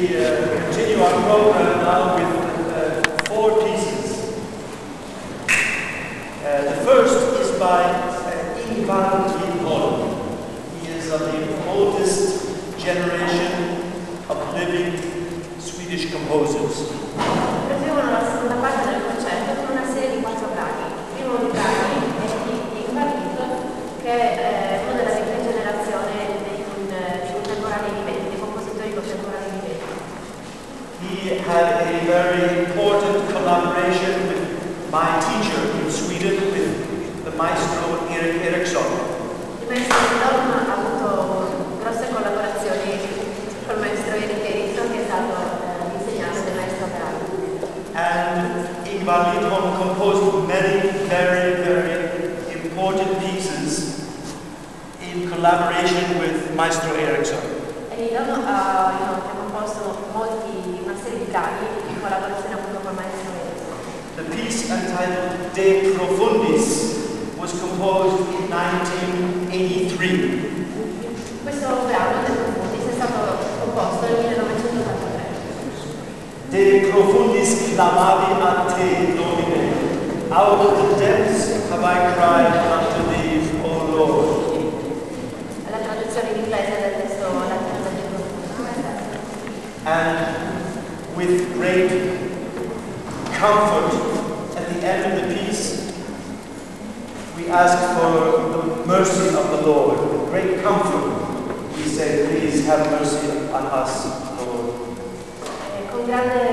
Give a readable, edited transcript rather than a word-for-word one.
continue our program now with 4 pieces. The first is by Ingvar Lindholm. He is of the oldest generation of living Swedish composers. Proseguono la seconda parte del concerto con una serie di 4 brani. Il primo dei brani è di Ingvar Lindholm, che è uno della vecchia generazione dei contemporanei viventi, compositori contemporanei viventi. He had a very important collaboration with my teacher in Sweden, with the maestro Erik Eriksson. Il maestro Lindholm ha avuto grosse collaborazioni col maestro Erik Eriksson, che è stato l'insegnante del maestro operaio. And Ingvar Lindholm composed many very, very important pieces in collaboration with Maestro Eriksson. E Lindholm ha inoltre composto una serie di brani in collaborazione appunto col maestro Eriksson. The piece entitled De Profundis was composed in 1983. Questo brano, De Profundis, è stato composto nel 1983. De profundis clamavi a te, Domine. Out of the depths have I cried unto thee, O Lord. La traduzione in inglese del testo latino del De Profundis. And with great comfort at the end of the piece, we ask for the mercy of the Lord. With great comfort, we say, please have mercy on us, Lord. Con grande